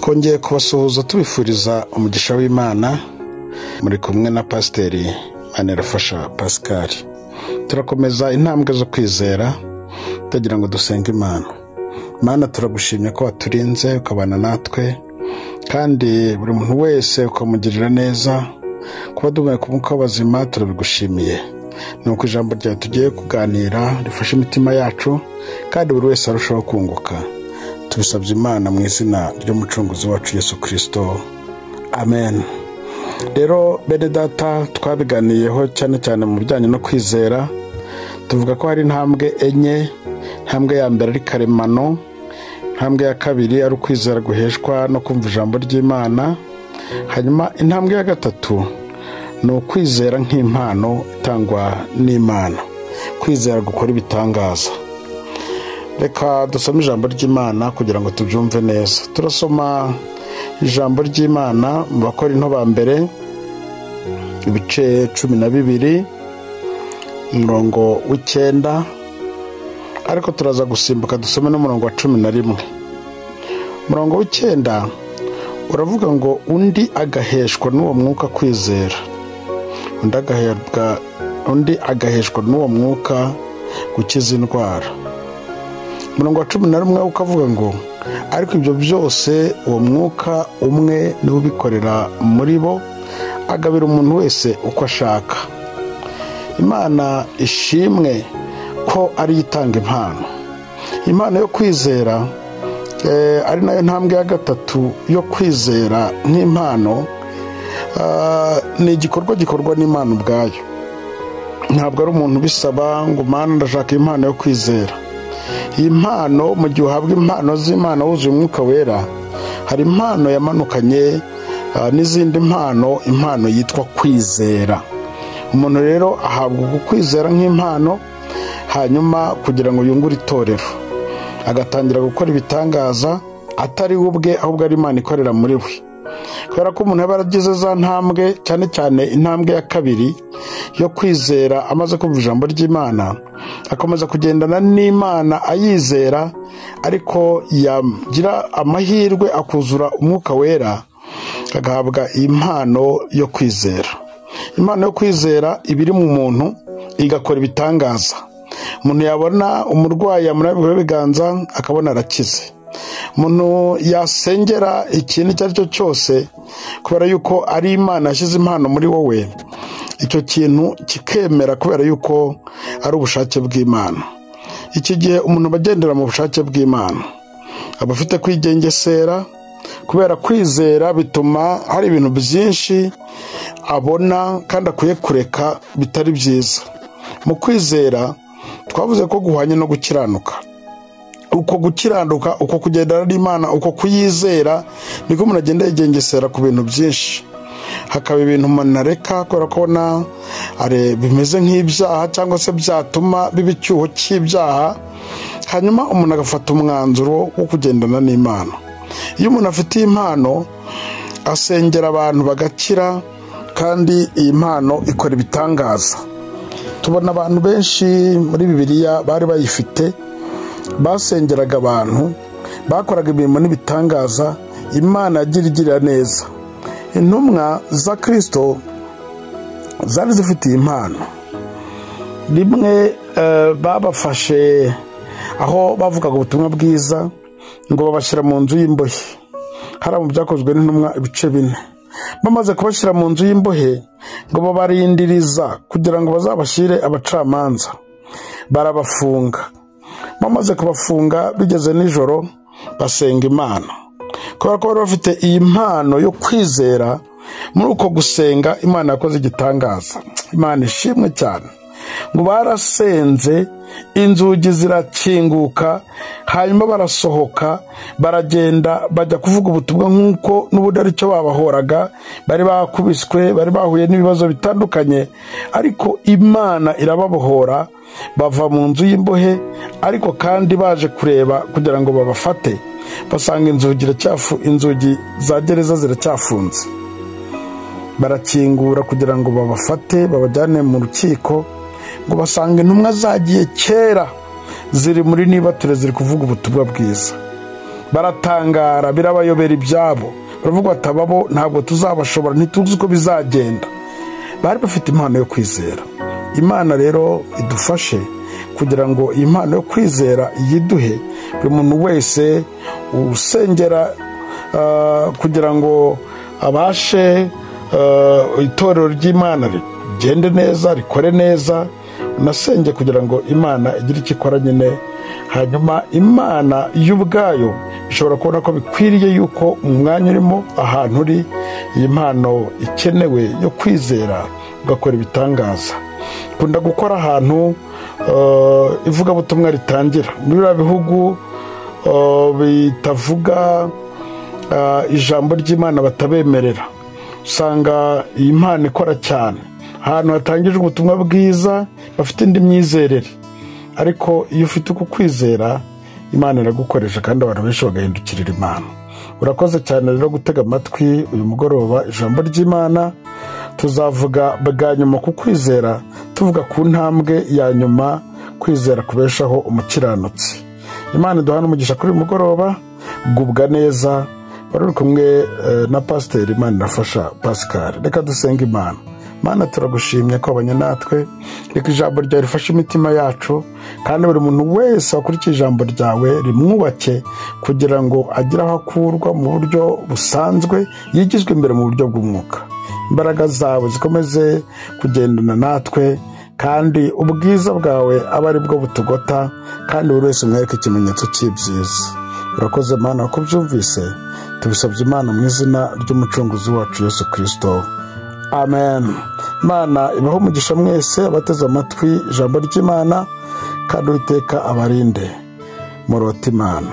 twongeye kubasuhuza tubifuriza umugisha w'Imana. Muri kumwe na Pasiteri Manirafasha Pascal. Turakomeza intambwe zo kwizera tugira ngo dusenge Imana. Mana, turagushimye ko waturinze ukabana natwe, kandi buri muntu wese ukamugirira neza. Kuba duhaye ku mwuka w'abazima turabigushimiye. Nuko ijambo ryawe tugiye kuganira rifashe imitima yacu, kandi buri wese arushaho kunguka. Tubisabye Imana mu izina ry'umucunguzi wacu Yesu Kristo, amen. Rero bene data, twabiganiyeho cyane cyane mu bijyanye no kwizera. Tuvuga ko hari intambwe enye. Intambwe ya mbere ari karemano, intambwe ya kabiri ari ukwizera guheshwa no kumva ijambo ry'Imana, hanyuma intambwe ya gatatu ni ukwizera nk'impano itangwa n'Imana, kwizera gukora ibitangaza. Reka dusome ijambo ry'Imana kugira ngo tubyumve neza. Turasoma ijambo ry'Imana mu Bakorinto ba mbere ibice 12 umurongo w'9, ariko turaza gusimbuka dusome n'umurongo wa 11. Umurongo w'9 uravuga ngo undi agaheshwa n'uwo mwuka kwizera, undi agaheshwa n'uwo mwuka gukiza indwara. Umurongo wa 11 ukavuga ngo ariko ibyo byose uwo mwuka umwe niwe ubikorera muri bo, agabira umuntu wese uko ashaka. Imana ishimwe ko ari itanga impano yo kwizera, ari nayo ntambwe ya gatatu yo kwizera nk'impano. Ni igikorwa gikorwa n'Imana ubwayo, ntabwo ari umuntu bisaba ngo Mana ndashaka impano yo kwizera. Iyi mpano, mu gihe uhabwa impano z'Imana wuzuye umwuka wera, hari impano yamanukanye n'izindi impano yitwa kwizera. Umuntu rero ahabwa kwizera nk'impano, hanyuma kugira ngo yungure itorero, agatangira gukora ibitangaza atari we ubwe, ahubwo ari Imana ikorera muri we. Kubera ko umuntu yaba yaragize za ntambwe, cyane cyane intambwe ya kabiri yo kwizera, amaze kumva ijambo ry'Imana, akomeza kugendana n'Imana ayizera, ariko yagira amahirwe akuzura umwuka wera, agahabwa impano yo kwizera. Impano yo kwizera ibiri mu muntu igakora ibitangaza. Umuntu yabona umurwayi yamurabira ibiganza akabona arakize. Umuntu yasengera ikintu icyo ari cyo cyose, kubera yuko ari Imana yashyize impano muri wowe, icyo kintu kikemera kubera yuko ari ubushake bw'Imana. Iki gihe umuntu bagendera mu bushake bw'Imana aba afite kwigengesera, kubera kwizera bituma hari ibintu byinshi abona kandi akwiye kureka bitari byiza. Mu kwizera twavuze ko guhwanye no gukiranuka. Uko gukiranuka, uko kugendana n'Imana, uko kuyizera, niko umuntu agenda yigengesera ku bintu byinshi. Hakaba ibintu umuntu areka kubera ko bimeze nk'ibyaha, cyangwa se byatuma biba icyuho cy'ibyaha, hanyuma umuntu agafata umwanzuro wo kugendana n'Imana. Iyo umuntu afite impano, asengera abantu bagakira, kandi iyi mpano ikora ibitangaza. Tubona abantu benshi muri Bibiliya bari bayifite, basengeraga abantu, bakoraga imirimo n'ibitangaza, Imana yagirira neza. Intumwa za Kristo zari zifite impano. Rimwe babafashe aho bavugaga ubutumwa bwiza, ngo babashyira mu nzu y'imbohe. Hari mu byakozwe n'intumwa ibice 4. Bamaze kubashyira mu nzu y'imbohe, ngo babarindiriza kugira ngo bazabashyire abacamanza. Barabafunga. Bamaze kubafunga, bigeze nijoro basenga Imana. Kubera ko bari bafite iyi mpano yo kwizera, muri uko gusenga Imana yakoze igitangaza. Imana ishimwe cyane. Ngo barasenze, inzugi zirakinguka, hanyuma barasohoka, baragenda bajya kuvuga ubutumwa nk'uko n'ubundi ari cyo babahoraga. Bari bakubiswe, bari bahuye n'ibibazo bitandukanye, ariko Imana irababohora, bava mu nzu y'imbohe. Ariko kandi baje kureba kugira ngo babafate, basanga inzugi za gereza ziracyafunze. Barakingura kugira ngo babafate, babajyane mu rukiko, ngo basanga intumwa zagiye kera ziri muri nibature, ziri kuvuga ubutumwa bwiza. baratangara, birabayobera ibyabo, baravuga bati ababo ntabwo tuzabashobora, ntituzi uko bizagenda. Bari bafite impano yo kwizera. Imana rero idufashe kugira ngo iyi mpano yo kwizera yiduhe buri muntu wese usengera kugira ngo abashe itorero ry'Imana rigende neza, rikore neza. Unasenge kugira ngo Imana igire icyo ikora nyine, hanyuma Imana y'ubwayo ishobora kubona ko bikwiriye yuko mu mwanya urimo, ahantu uri, iyi mpano ikenewe yo kwizera ugakora ibitangaza. Kunda gukora ahantu ivugabutumwa ritangira. Muri biriya bihugu bitavuga ijambo ry'Imana batabemerera, usanga iyi mpano ikora cyane. Ahantu hatangijwe ubutumwa bwiza bafite indi myizerere, ariko iyo ufite uku kwizera Imana iragukoresha kandi abantu benshi bagahindukirira Imana. Urakoze cyane rero gutega amatwi uyu mugoroba ijambo ry'Imana. Tuzavuga bwa nyuma ku kwizera, tuvuga ku ntambwe ya nyuma, kwizera kubeshaho umukiranutsi. Imana iduhane umugisha kuri uyu mugoroba. Gubwa neza. Wari uri kumwe na Pasiteri Imana irafasha Pascal. Reka dusenga Imana. Mana, turagushimye ko abanye natwe. Reka ijambo ryawe rifashe imitima yacu, kandi buri muntu wese wakurikiye ijambo ryawe rimwubake kugira ngo agire aho akurwa mu buryo busanzwe, yigizwe imbere mu buryo bw'umwuka. Imbaraga zawe zikomeze kugendana natwe, kandi ubwiza bwawe abe ari bwo butugota, kandi buri wese umwereke ikimenyetso cy'ibyiza. Urakoze Mana ko byumvise, tubisabye Imana mu izina ry'umucunguzi wacu Yesu Kristo. Amen. Imana ibaho umugisha mwese abateze amatwi ijambo ry'Imana, kandi Uwiteka abarinde. Murota Imana.